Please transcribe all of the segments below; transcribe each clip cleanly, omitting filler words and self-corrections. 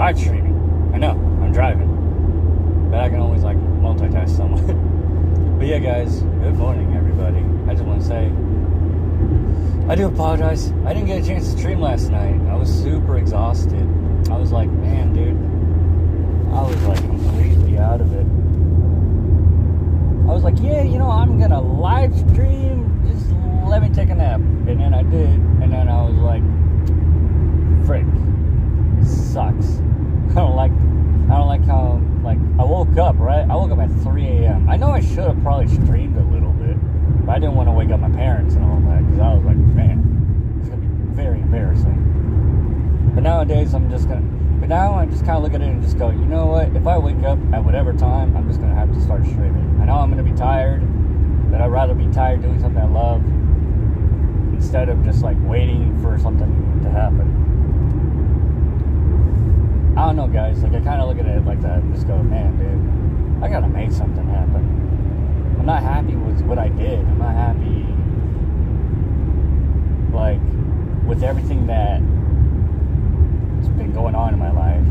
hard streaming. I know, I'm driving. But I can always, like, multitask somewhat. But yeah, guys, good morning, everybody. I just want to say, I do apologize. I didn't get a chance to stream last night. I was super exhausted. I was like, man, dude. I was, like, completely out of it. I was like, yeah, you know, I'm going to live stream. Just let me take a nap. And then I did. And then I was like, frick. Sucks. I don't like how, like, I woke up, right? I woke up at 3 a.m. I know I should have probably streamed a little bit, but I didn't want to wake up my parents and all that, because I was like, man, it's going to be very embarrassing. But nowadays, now I just kind of look at it and just go, you know what? If I wake up at whatever time, I'm just going to have to start streaming. I know I'm going to be tired, but I'd rather be tired doing something I love instead of just, like, waiting for something to happen. I don't know, guys. Like, I kind of look at it like that and just go, man, dude, I gotta make something happen. I'm not happy with what I did. I'm not happy, like, with everything that's been going on in my life.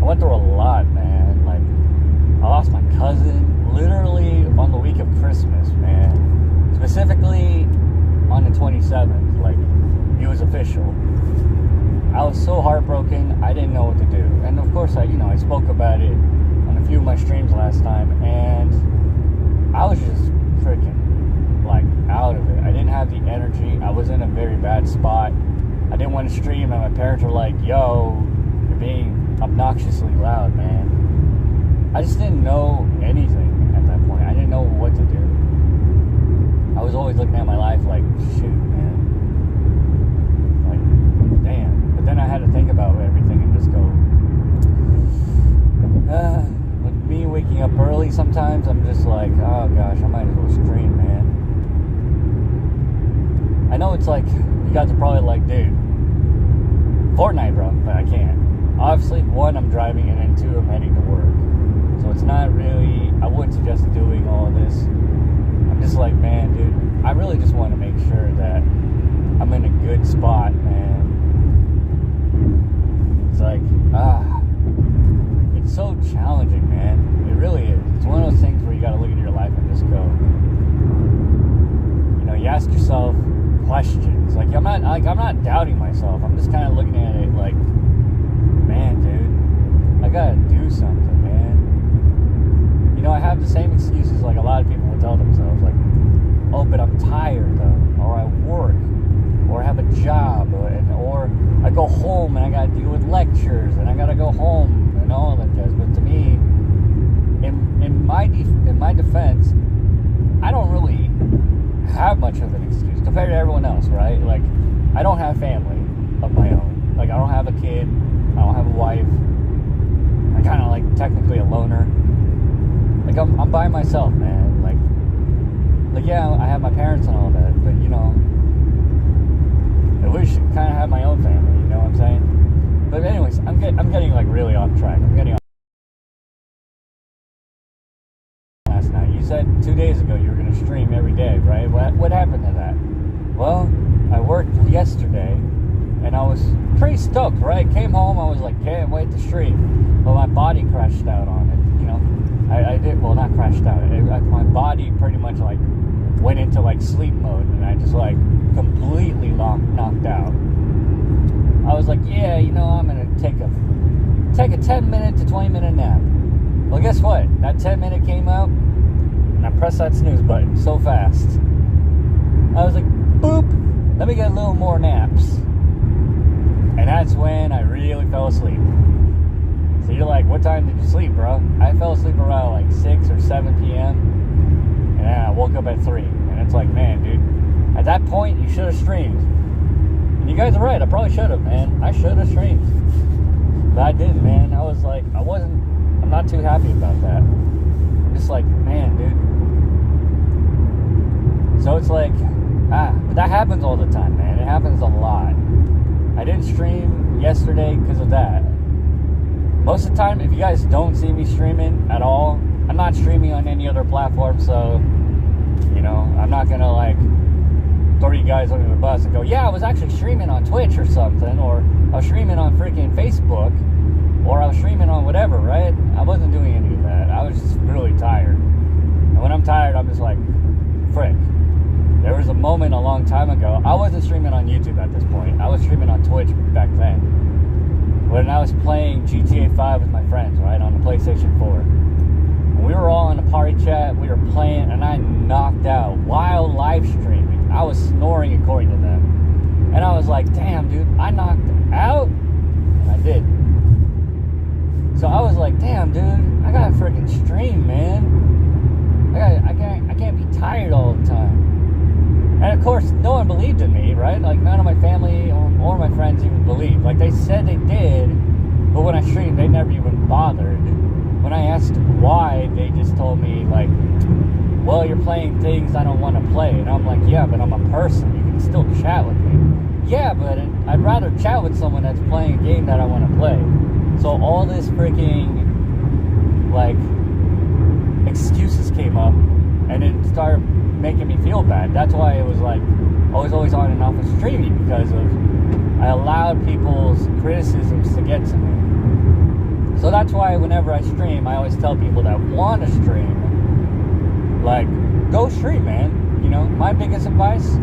I went through a lot, man. Like, I lost my cousin literally on the week of Christmas, man. Specifically on the 27th. Like, it was official. I was so heartbroken, I didn't know what to do. And of course, I spoke about it on a few of my streams last time, and I was just freaking, like, out of it. I didn't have the energy. I was in a very bad spot. I didn't want to stream, and my parents were like, yo, you're being obnoxiously loud, man. I just didn't know anything at that point. I didn't know what to do. I was always looking at my life like, shoot, man. Like, damn. Then I had to think about everything and just go, with me waking up early sometimes, I'm just like, oh gosh, I might as well stream, man. I know it's like, you guys are probably like, dude, Fortnite, bro, but I can't. Obviously, one, I'm driving, and then two, I'm heading to work. So it's not really, I wouldn't suggest doing all of this. I'm just like, man, dude, I really just want to make sure that I'm in a good spot, man. It's like, it's so challenging, man. It really is. It's one of those things where you gotta look at your life and just go, you ask yourself questions. Like, I'm not doubting myself. I'm just kind of looking at it like, man, dude, I gotta do something, man. I have the same excuses like a lot of people will tell themselves, like, oh, but I'm tired, though, or I work, or I have a job, or I go home and I gotta deal with lectures, and I gotta go home and all of that jazz. But to me, in my defense, I don't really have much of an excuse compared to everyone else, right? Like, I don't have family of my own. Like, I don't have a kid. I don't have a wife. I'm kind of like technically a loner. Like, I'm by myself, man. Like yeah, I have my parents and all that, but I wish I kind of had my own family, you know what I'm saying? But anyways, I'm getting like really off track. Last night, you said 2 days ago you were going to stream every day, right? What happened to that? Well, I worked yesterday, and I was pretty stoked, right? Came home, I was like, can't wait to stream. But my body crashed out on it, I did, well, not crashed out. My body pretty much like went into like sleep mode, and I just like completely knocked out. I was like, yeah, I'm gonna take a 10-minute to 20-minute nap. Well, guess what? That 10-minute came out, and I pressed that snooze button so fast. I was like, boop, let me get a little more naps. And that's when I really fell asleep. So you're like, what time did you sleep, bro? I fell asleep around like 6 or 7 p.m. And then I woke up at 3. And it's like, man, dude, at that point, you should have streamed. And you guys are right. I probably should have, man. I should have streamed. But I didn't, man. I was like, I'm not too happy about that. I'm just like, man, dude. So it's like, but that happens all the time, man. It happens a lot. I didn't stream yesterday because of that. Most of the time, if you guys don't see me streaming at all, I'm not streaming on any other platform, so, I'm not going to, like, throw you guys under the bus and go, yeah, I was actually streaming on Twitch or something, or I was streaming on freaking Facebook. or I was streaming on whatever, right? I wasn't doing any of that. I was just really tired. And when I'm tired, I'm just like, frick. There was a moment a long time ago. I wasn't streaming on YouTube at this point. I was streaming on Twitch back then. When I was playing GTA 5 with my friends, right, on the PlayStation 4. And we were all in a party chat. We were playing, and I knocked out while live streaming. I was snoring according to them. And I was like, damn, dude, I knocked out? And I did. So I was like, damn, dude, I gotta freaking stream, man. I can't be tired all the time. And of course, no one believed in me, right? Like, none of my family or my friends even believed. Like, they said they did, but when I streamed, they never even bothered. When I asked why, they just told me, like, well, you're playing things I don't want to play. And I'm like, yeah, but I'm a person. You can still chat with me. Yeah, but I'd rather chat with someone that's playing a game that I want to play. So all this freaking, like, excuses came up, and it started making me feel bad. That's why it was like I was always on and off of streaming, because of I allowed people's criticisms to get to me. So that's why whenever I stream, I always tell people that want to stream, like, go stream, man. You know, my biggest advice: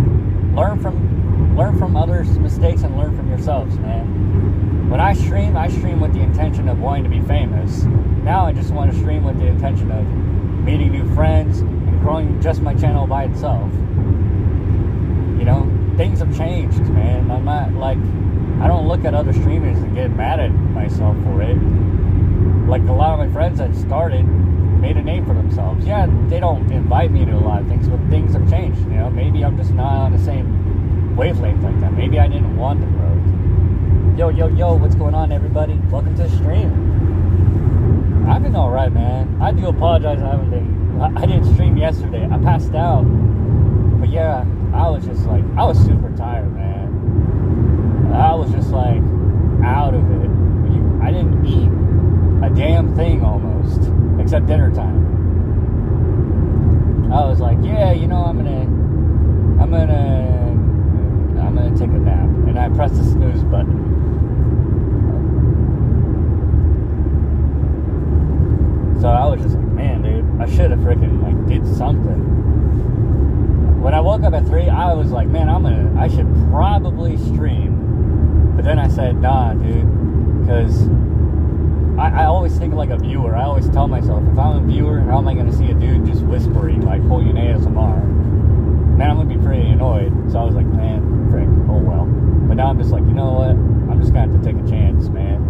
learn from others' mistakes and learn from yourselves, man. When I stream with the intention of wanting to be famous. Now I just want to stream with the intention of meeting new friends and growing just my channel by itself. You know, things have changed, man. I'm not, like, I don't look at other streamers and get mad at myself for it. Like, a lot of my friends that started made a name for themselves. Yeah, they don't invite me to a lot of things, but things have changed, you know. Maybe I'm just not on the same wavelength like that. Maybe I didn't want the growth. Yo, what's going on, everybody? Welcome to the stream. I've been alright, man. I do apologize I didn't stream yesterday. I passed out. But yeah, I was just like, I was super tired, man. I was just like, out of it. I didn't eat a damn thing almost, except dinner time. I was like, yeah, you know, I'm gonna take a nap. And I pressed the snooze button. So I was just like, man, dude, I should have freaking, like, did something. When I woke up at 3, I was like, man, I should probably stream. But then I said, nah, dude, because I always think like a viewer. I always tell myself, if I'm a viewer, how am I going to see a dude just whispering, like, holding ASMR? Man, I'm going to be pretty annoyed. So I was like, man, frick, oh well. But now I'm just like, you know what? I'm just going to have to take a chance, man.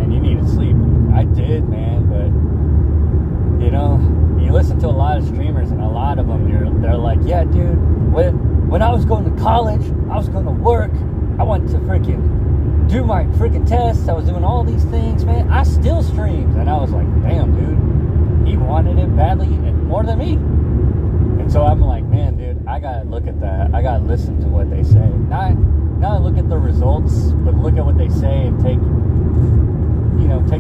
And you need to sleep. I did, man, but, you know, you listen to a lot of streamers, and a lot of them, they're like, yeah, dude, when I was going to college, I was going to work, I wanted to freaking do my freaking tests, I was doing all these things, man, I still streamed. And I was like, damn, dude, he wanted it badly and more than me. And so I'm like, man, dude, I gotta look at that. I gotta listen to what they say. Not look at the results, but look at what they say and take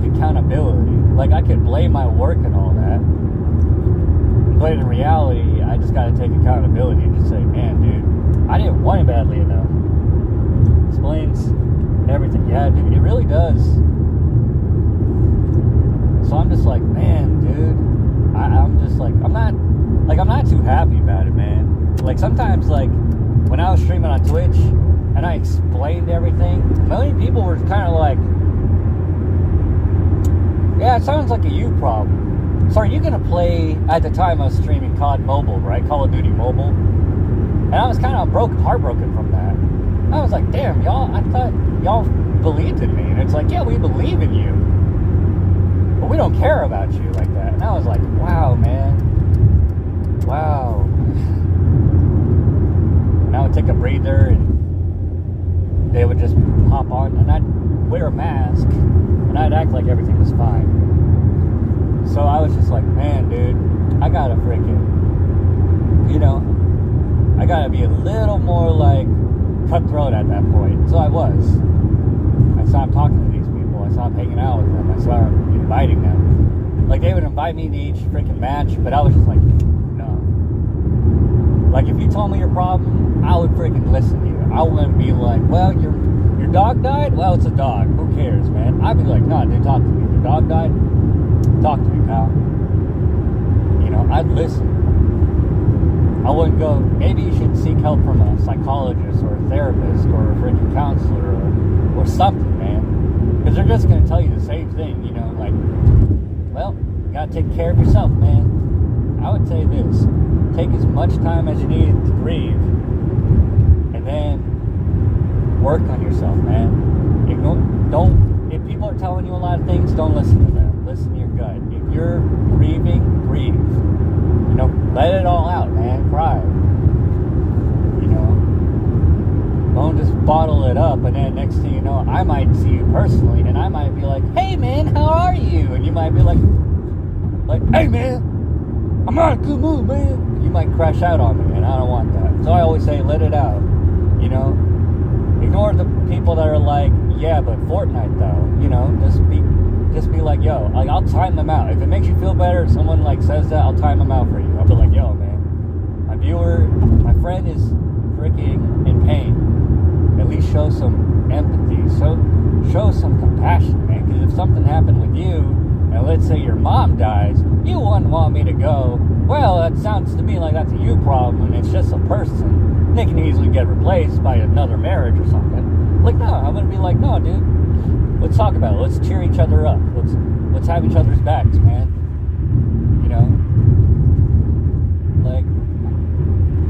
accountability. Like, I could blame my work and all that, but in reality, I just gotta take accountability and just say, man, dude, I didn't want it badly enough. Explains everything. Yeah, dude, it really does. So I'm just like, man, dude, I'm just like, I'm not too happy about it, man. Like, sometimes, like, when I was streaming on Twitch and I explained everything, many people were kind of like, yeah, it sounds like a you problem. So are you going to play, at the time I was streaming COD Mobile, right? Call of Duty Mobile. And I was kind of heartbroken from that. I was like, damn, y'all, I thought y'all believed in me. And it's like, yeah, we believe in you, but we don't care about you like that. And I was like, wow, man. Wow. And I would take a breather, and they would just hop on, and I'd wear a mask, and I'd act like everything was fine. So I was just like, man, dude, I gotta freaking, you know, I gotta be a little more, like, cutthroat at that point. So I was. I stopped talking to these people. I stopped hanging out with them. I started inviting them. Like, they would invite me to each freaking match, but I was just like, no. Like, if you told me your problem, I would freaking listen to you. I wouldn't be like, well, you're dog died? Well, it's a dog. Who cares, man? I'd be like, nah, dude, talk to me. Your dog died? Talk to me, pal. You know, I'd listen. I wouldn't go, maybe you should seek help from a psychologist or a therapist or a freaking counselor or something, man. Because they're just going to tell you the same thing, you know, like, well, you got to take care of yourself, man. I would say this. Take as much time as you need to grieve. And then work on yourself, man. If people are telling you a lot of things, don't listen to them. Listen to your gut. If you're grieving, grieve. You know, let it all out, man. Cry. You know, don't just bottle it up, and then next thing you know, I might see you personally, and I might be like, hey, man, how are you? And you might be like, hey, man, I'm not in a good mood, man. You might crash out on me, and I don't want that. So I always say, let it out. You know, ignore the people that are like, yeah, but Fortnite though. You know, just be like, yo, like, I'll time them out. If it makes you feel better, if someone like says that, I'll time them out for you. I'll be like, yo, man, my friend is freaking in pain. At least show some empathy. Show some compassion, man. Because if something happened with you, and let's say your mom dies, you wouldn't want me to go, well, that sounds to me like that's a you problem, and it's just a person. They can easily get replaced by another marriage or something. Like, no, I'm going to be like, no, dude. Let's talk about it. Let's cheer each other up. Let's have each other's backs, man. You know? Like,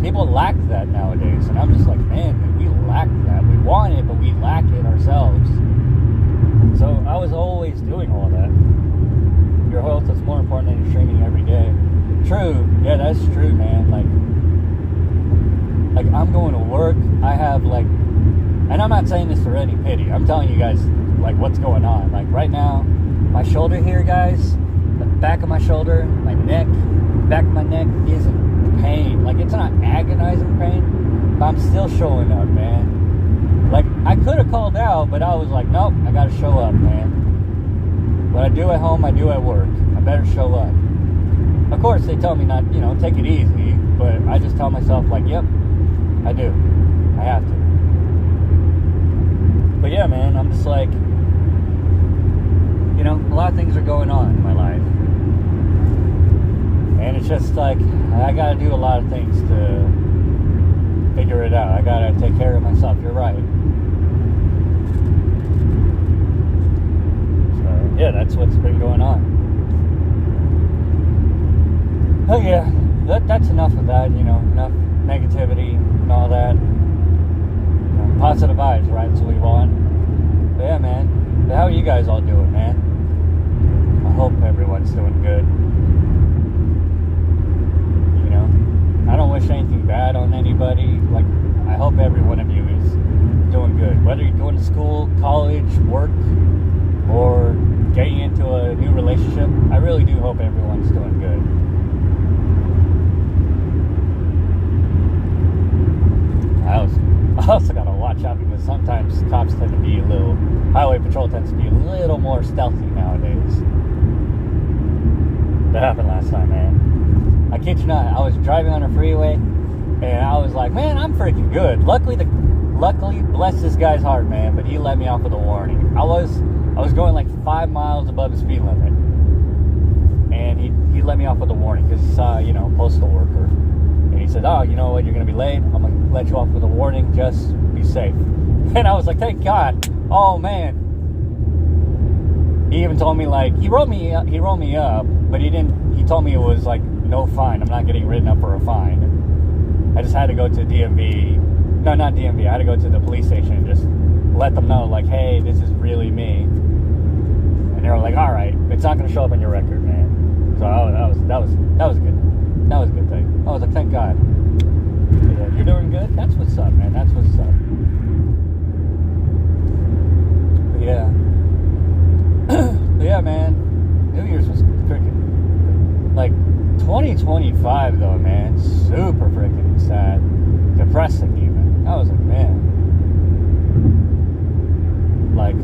people lack that nowadays. And I'm just like, man, we lack that. We want it, but we lack it ourselves. So I was always doing all that. Your health is more important than your streaming every day. True. Yeah, that's true, man. Like I'm going to work. I have like, and I'm not saying this for any pity. I'm telling you guys, like, what's going on. Like, right now, my shoulder here, guys, the back of my shoulder, my neck, back of my neck is in pain. Like, it's not agonizing pain, but I'm still showing up, man. Like, I could have called out, but I was like, nope, I gotta show up, man. What I do at home, I do at work. I better show up. Of course, they tell me not, you know, take it easy, but I just tell myself, like, yep, I do. I have to. But yeah, man, I'm just like, you know, a lot of things are going on in my life. And it's just like, I gotta do a lot of things to figure it out. I gotta take care of myself. You're right. So, yeah, that's what's been going on. Oh, yeah, that's enough of that, you know, enough negativity and all that. You know, positive vibes, right? That's what we want. But yeah, man, how are you guys all doing, man? I hope everyone's doing good. You know, I don't wish anything bad on anybody. Like, I hope every one of you is doing good. Whether you're going to school, college, work, or getting into a new relationship, I really do hope everyone's doing good. I also gotta watch out because sometimes cops tend to be highway patrol tends to be a little more stealthy nowadays. That happened last time, man. I kid you not, I was driving on a freeway and I was like, man, I'm freaking good. Luckily, bless this guy's heart, man, but he let me off with a warning. I was going like 5 miles above the speed limit. And he let me off with a warning because he saw, you know, postal worker. And he said, oh, you know what, you're going to be late. I'm going to let you off with a warning. Just be safe. And I was like, thank God. Oh, man. He even told me, like, he wrote me up, but he told me it was, like, no fine. I'm not getting written up for a fine. I just had to go to DMV. No, not DMV. I had to go to the police station and just let them know, like, hey, this is really me. And they were like, all right, it's not going to show up on your record, man. So that was good. That was a good thing. I was like, thank God. Yeah, you're doing good? That's what's up, man. That's what's up. But yeah. But yeah, man. New Year's was freaking, like, 2025, though, man. Super freaking sad. Depressing, even. I was like, man. Like,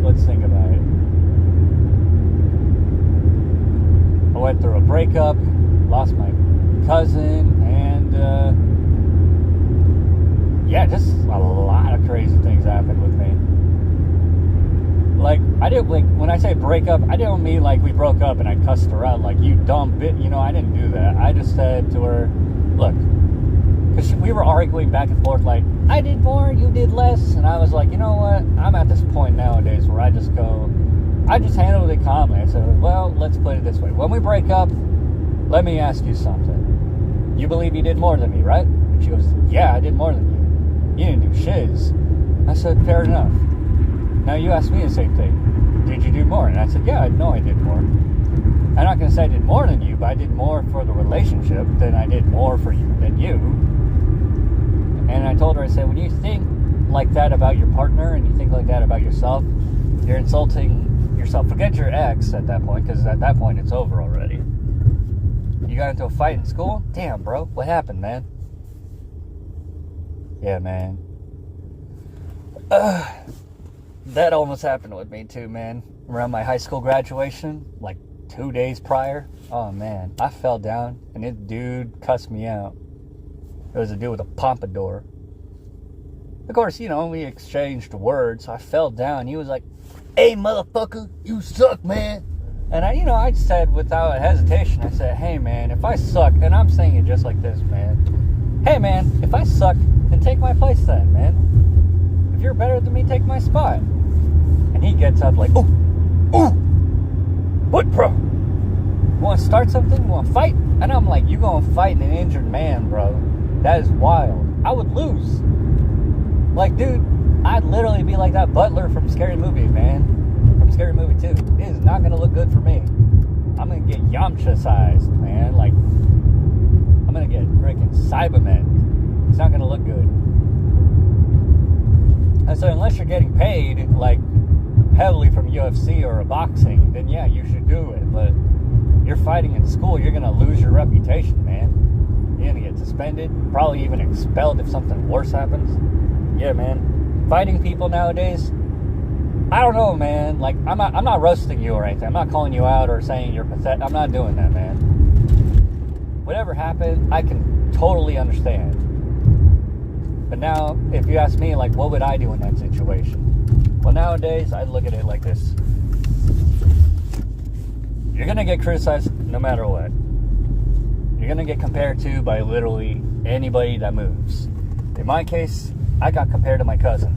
let's think about it. I went through a breakup, lost my cousin, and yeah, just a lot of crazy things happened with me. Like, I didn't, like, when I say break up, I didn't mean like we broke up and I cussed her out like, you dumb bitch. You know, I didn't do that. I just said to her, look, because we were arguing back and forth like, I did more, you did less. And I was like, you know what? I'm at this point nowadays where I just handled it calmly. I said, well, let's put it this way. When we break up, let me ask you something. You believe you did more than me, right? And she goes, yeah, I did more than you. You didn't do shiz. I said, fair enough. Now you asked me the same thing. Did you do more? And I said, yeah, I know I did more. I'm not going to say I did more than you, but I did more for the relationship than I did more for you than you. And I told her, I said, when you think like that about your partner and you think like that about yourself, you're insulting yourself. Forget your ex at that point, because at that point it's over already. You got into a fight in school? Damn, bro. What happened, man? Yeah, man. That almost happened with me too, man. Around my high school graduation, like 2 days prior. Oh, man. I fell down, and this dude cussed me out. It was a dude with a pompadour. Of course, you know, we exchanged words. I fell down. He was like, hey, motherfucker, you suck, man. And I said without hesitation, I said, hey, man, if I suck, and I'm saying it just like this, man. Hey, man, if I suck, then take my place then, man. If you're better than me, take my spot. And he gets up like, ooh, what, bro? Want to start something? Want to fight? And I'm like, you gonna fight an injured man, bro? That is wild. I would lose. Like, dude, I'd literally be like that butler from Scary Movie, man. From Scary Movie 2. It is not gonna look good for me. I'm gonna get Yamcha-sized, man. Like, I'm gonna get freaking Cybermen. It's not gonna look good. And so unless you're getting paid, like, heavily from UFC or a boxing, then yeah, you should do it. But you're fighting in school, you're gonna lose your reputation, man. You're gonna get suspended, probably even expelled if something worse happens. Yeah, man. Fighting people nowadays, I don't know, man. Like, I'm not roasting you or anything. I'm not calling you out or saying you're pathetic. I'm not doing that, man. Whatever happened, I can totally understand. But now, if you ask me, like, what would I do in that situation? Well, nowadays, I look at it like this. You're going to get criticized no matter what. You're going to get compared to by literally anybody that moves. In my case, I got compared to my cousin.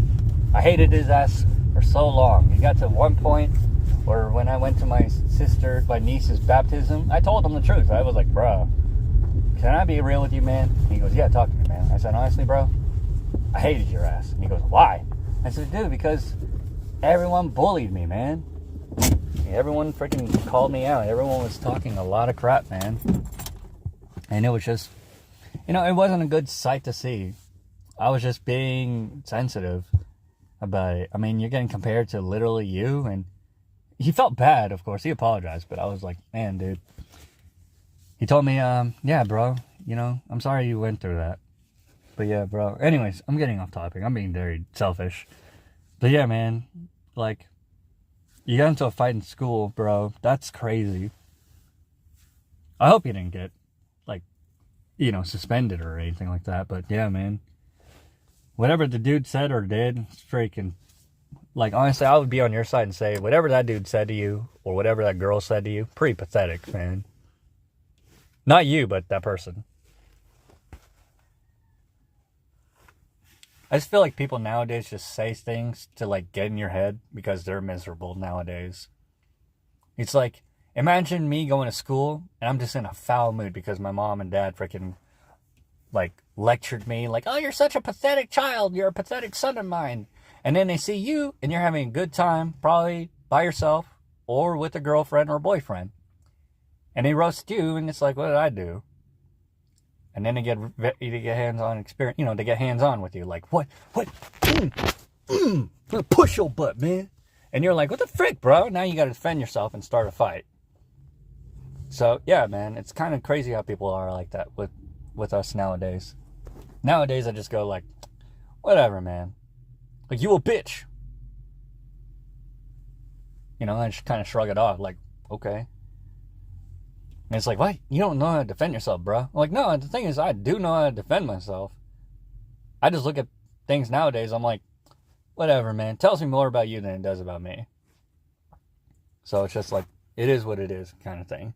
I hated his ass for so long. It got to one point where when I went to my niece's baptism, I told him the truth. I was like, bro, can I be real with you, man? And he goes, yeah, talk to me, man. I said, honestly, bro, I hated your ass. And he goes, why? I said, dude, because everyone bullied me, man. Everyone freaking called me out. Everyone was talking a lot of crap, man. And it was just, it wasn't a good sight to see. I was just being sensitive about it. I mean, you're getting compared to literally you. And he felt bad, of course. He apologized. But I was like, man, dude. He told me, yeah, bro, I'm sorry you went through that. But yeah, bro. Anyways, I'm getting off topic. I'm being very selfish. But yeah, man. Like, you got into a fight in school, bro. That's crazy. I hope you didn't get, like, suspended or anything like that. But yeah, man. Whatever the dude said or did, it's freaking, like, honestly, I would be on your side and say, whatever that dude said to you, or whatever that girl said to you, pretty pathetic, man. Not you, but that person. I just feel like people nowadays just say things to, like, get in your head because they're miserable nowadays. It's like, imagine me going to school and I'm just in a foul mood because my mom and dad freaking, like, lectured me. Like, oh, you're such a pathetic child. You're a pathetic son of mine. And then they see you and you're having a good time, probably by yourself or with a girlfriend or boyfriend. And they roast you and it's like, what did I do? And then they get hands-on experience, they get hands-on with you. Like, what? Push your butt, man. And you're like, what the frick, bro? Now you got to defend yourself and start a fight. So, yeah, man, it's kind of crazy how people are like that with us nowadays. Nowadays, I just go like, whatever, man. Like, you a bitch. I just kind of shrug it off. Like, okay. And it's like, what? You don't know how to defend yourself, bro. I'm like, no, the thing is, I do know how to defend myself. I just look at things nowadays, I'm like, whatever, man. It tells me more about you than it does about me. So it's just like, it is what it is kind of thing.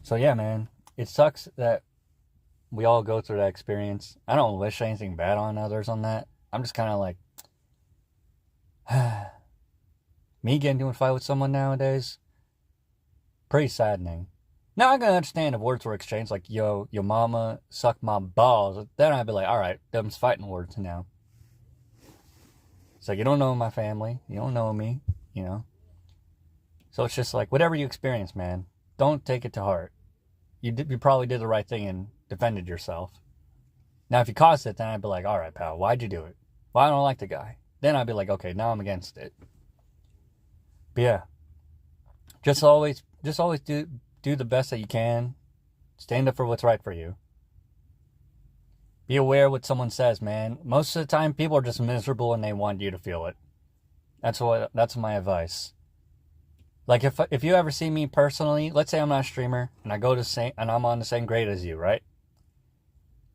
So yeah, man, it sucks that we all go through that experience. I don't wish anything bad on others on that. I'm just kind of like, me getting into a fight with someone nowadays, pretty saddening. Now I can understand if words were exchanged like, yo, your mama suck my balls. Then I'd be like, all right, them's fighting words now. It's like, you don't know my family. You don't know me, you know. So it's just like, whatever you experience, man, don't take it to heart. You probably did the right thing and defended yourself. Now, if you caused it, then I'd be like, all right, pal, why'd you do it? Well, I don't like the guy. Then I'd be like, okay, now I'm against it. But yeah, just always do the best that you can. Stand up for what's right for you. Be aware of what someone says, man. Most of the time, people are just miserable and they want you to feel it. That's my advice. Like if you ever see me personally, let's say I'm not a streamer and I'm on the same grade as you, right?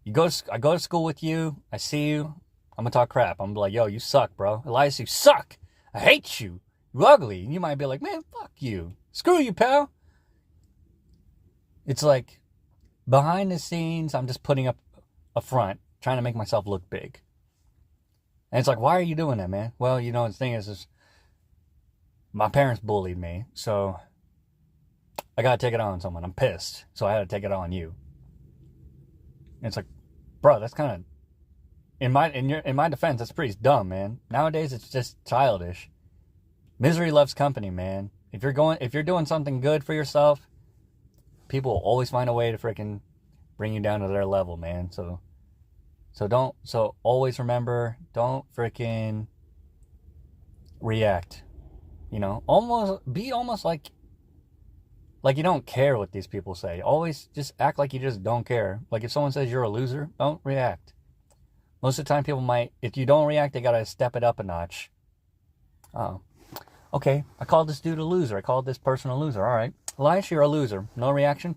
I go to school with you. I see you. I'm gonna talk crap. I'm gonna be like, yo, you suck, bro. Elias, you suck. I hate you. You ugly. And you might be like, man, fuck you. Screw you, pal. It's like, behind the scenes, I'm just putting up a front, trying to make myself look big. And it's like, why are you doing that, man? Well, you know, the thing is my parents bullied me, so I gotta take it on someone. I'm pissed, so I had to take it on you. And it's like, bro, that's kind of, in my defense, that's pretty dumb, man. Nowadays, it's just childish. Misery loves company, man. If you're doing something good for yourself, people will always find a way to freaking bring you down to their level, man. So always remember, don't freaking react. You know, be almost like you don't care what these people say. Always just act like you just don't care. Like if someone says you're a loser, don't react. Most of the time people might, if you don't react, they gotta step it up a notch. Oh, okay, I called this dude a loser. I called this person a loser. All right, Elias, you're a loser. No reaction?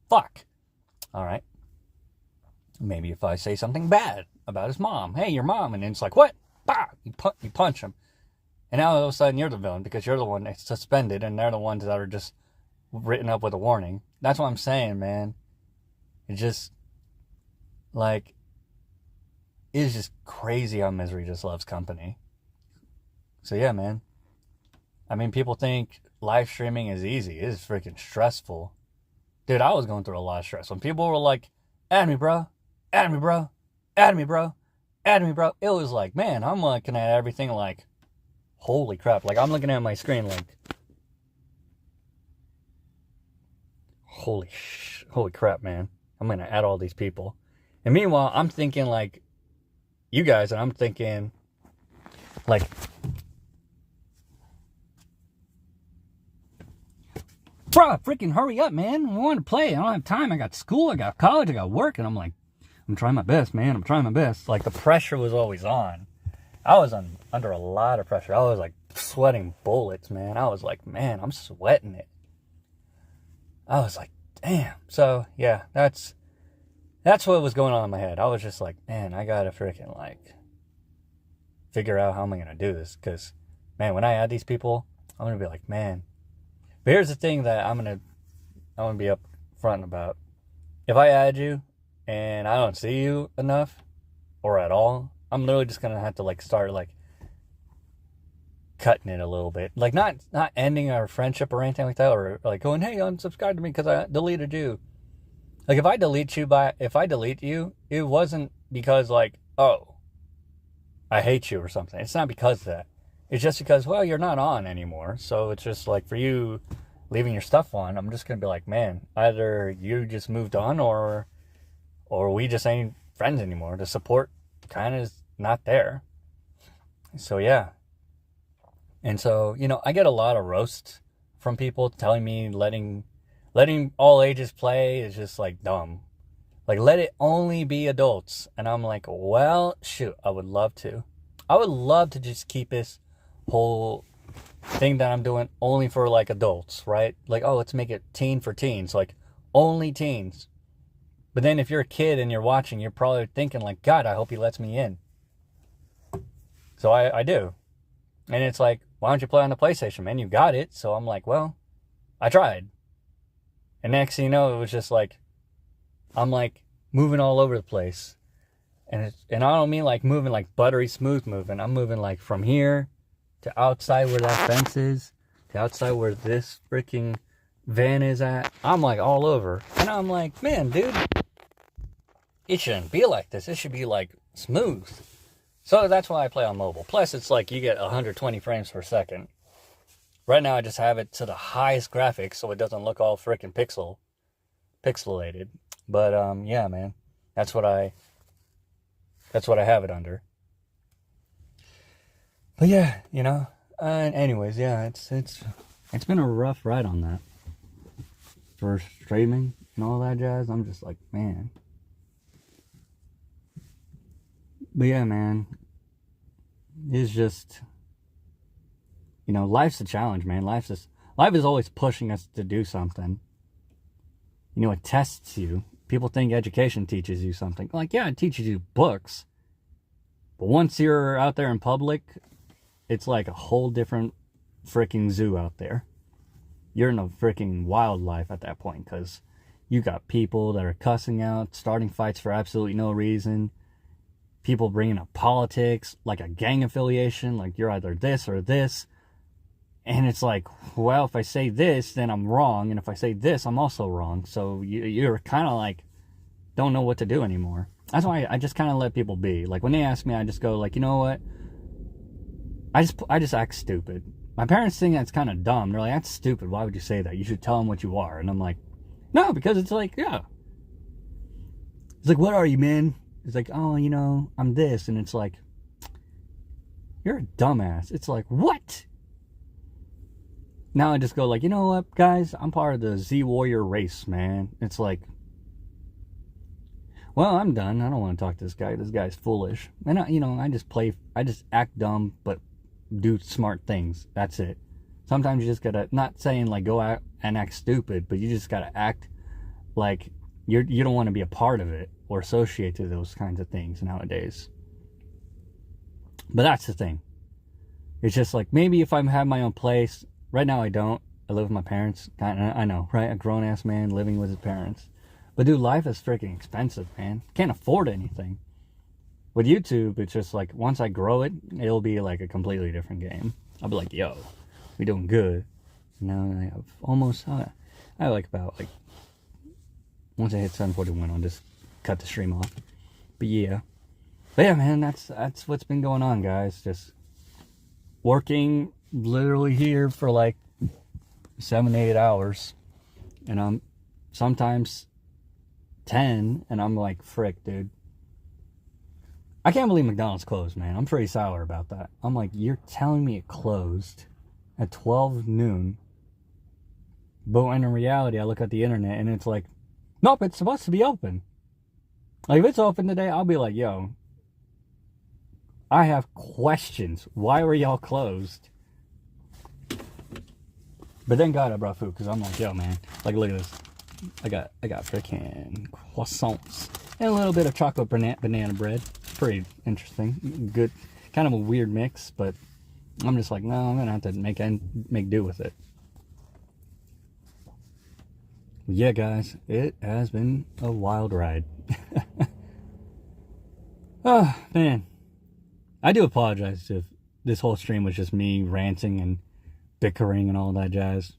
Fuck. All right. Maybe if I say something bad about his mom. Hey, your mom. And then it's like, what? Bah! You punch him. And now all of a sudden you're the villain because you're the one that's suspended and they're the ones that are just written up with a warning. That's what I'm saying, man. It's just, like, it's just crazy how misery just loves company. So yeah, man. I mean, people think live streaming is easy. It is freaking stressful. Dude, I was going through a lot of stress. When people were like, add me, bro. Add me, bro. Add me, bro. Add me, bro. It was like, man, I'm looking at everything like, holy crap. Like, I'm looking at my screen like, holy crap, man. I'm going to add all these people. And meanwhile, I'm thinking like you guys, and I'm thinking like, bro, freaking hurry up, man. I want to play. I don't have time. I got school. I got college. I got work. And I'm like, I'm trying my best, man. I'm trying my best. Like, the pressure was always on. I was under a lot of pressure. I was like sweating bullets, man. I was like, man, I'm sweating it. I was like, damn. So, yeah, that's what was going on in my head. I was just like, man, I got to freaking, like, figure out how am I going to do this. Because, man, when I add these people, I'm going to be like, man. But here's the thing that I'm going to be up front about. If I add you and I don't see you enough or at all, I'm literally just going to have to, like, start, like, cutting it a little bit. Like, not ending our friendship or anything like that, or, like, going, hey, unsubscribe to me because I deleted you. Like, if I delete you, it wasn't because, like, oh, I hate you or something. It's not because of that. It's just because, well, you're not on anymore. So it's just, like, for you leaving your stuff on, I'm just going to be like, man, either you just moved on or we just ain't friends anymore. The support kind of is not there. So yeah. And so, you know, I get a lot of roasts from people telling me letting all ages play is just like dumb. Like, let it only be adults. And I'm like, well, shoot, I would love to just keep this whole thing that I'm doing only for like adults, right? Like, oh, let's make it teen for teens, like only teens. But then if you're a kid and you're watching, you're probably thinking like, God, I hope he lets me in. So I do. And it's like, why don't you play on the PlayStation, man? You got it. So I'm like, well, I tried. And next thing you know, it was just like, I'm like moving all over the place. And I don't mean like moving like buttery smooth moving. I'm moving like from here to outside where that fence is, to outside where this freaking van is at. I'm like all over. And I'm like, man, dude, it shouldn't be like this. It should be like smooth. So that's why I play on mobile. Plus, it's like you get 120 frames per second. Right now, I just have it to the highest graphics so it doesn't look all freaking pixelated. But yeah, man, that's what I have it under. But yeah, you know. Anyways, yeah, it's been a rough ride on that for streaming and all that jazz. I'm just like, man. But yeah, man, it's just, you know, life's a challenge, man. Life is always pushing us to do something. You know, it tests you. People think education teaches you something. Like, yeah, it teaches you books. But once you're out there in public, it's like a whole different freaking zoo out there. You're in a freaking wildlife at that point, because you got people that are cussing out, starting fights for absolutely no reason. People bringing up politics, like a gang affiliation, like you're either this or this. And it's like, well, if I say this, then I'm wrong. And if I say this, I'm also wrong. So you're kind of like, don't know what to do anymore. That's why I just kind of let people be. Like when they ask me, I just go like, you know what? I just act stupid. My parents think that's kind of dumb. They're like, that's stupid. Why would you say that? You should tell them what you are. And I'm like, no, because it's like, yeah. It's like, what are you, man? It's like, oh, you know, I'm this. And it's like, you're a dumbass. It's like, what? Now I just go like, you know what, guys? I'm part of the Z Warrior race, man. It's like, well, I'm done. I don't want to talk to this guy. This guy's foolish. And, I just act dumb, but do smart things. That's it. Sometimes you just gotta, not saying like go out and act stupid, but you just gotta act like you don't want to be a part of it or associate to those kinds of things nowadays. But that's the thing. It's just like, maybe if I have my own place. Right now I don't. I live with my parents. I know, right? A grown-ass man living with his parents. But dude, life is freaking expensive, man. Can't afford anything. With YouTube, it's just like, once I grow it, it'll be like a completely different game. I'll be like, yo, we doing good. Now I have almost, I like about, like, once I hit 741, I'll just cut the stream off. But yeah, man, that's what's been going on, guys. Just working literally here for like 7 to 8 hours, and I'm sometimes 10, and I'm like, frick, dude. I can't believe McDonald's closed, man. I'm pretty sour about that. I'm like, you're telling me it closed at 12 noon, but in reality, I look at the internet and it's like, nope, it's supposed to be open. Like, if it's open today, I'll be like, yo, I have questions. Why were y'all closed? But thank God I brought food, because I'm like, yo, man, like, look at this. I got freaking croissants and a little bit of chocolate banana bread. Pretty interesting. Good. Kind of a weird mix, but I'm just like, no, I'm going to have to make do with it. Yeah, guys, it has been a wild ride. Oh, man. I do apologize if this whole stream was just me ranting and bickering and all that jazz.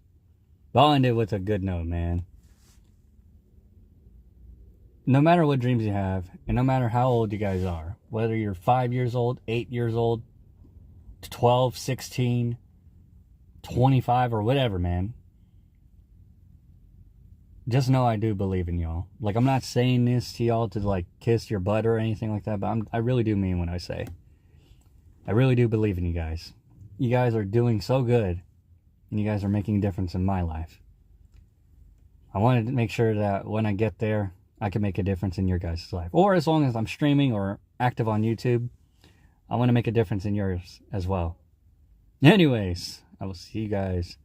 But I'll end it with a good note, man. No matter what dreams you have, and no matter how old you guys are, whether you're 5 years old, 8 years old, 12, 16, 25, or whatever, man, just know I do believe in y'all. Like, I'm not saying this to y'all to, like, kiss your butt or anything like that, but I really do mean what I say. I really do believe in you guys. You guys are doing so good, and you guys are making a difference in my life. I wanted to make sure that when I get there, I can make a difference in your guys' life. Or as long as I'm streaming or active on YouTube, I want to make a difference in yours as well. Anyways, I will see you guys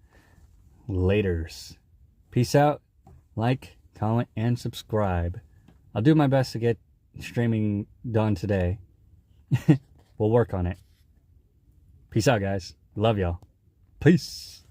laters. Peace out. Like, comment, and subscribe. I'll do my best to get streaming done today. We'll work on it. Peace out, guys. Love y'all. Peace.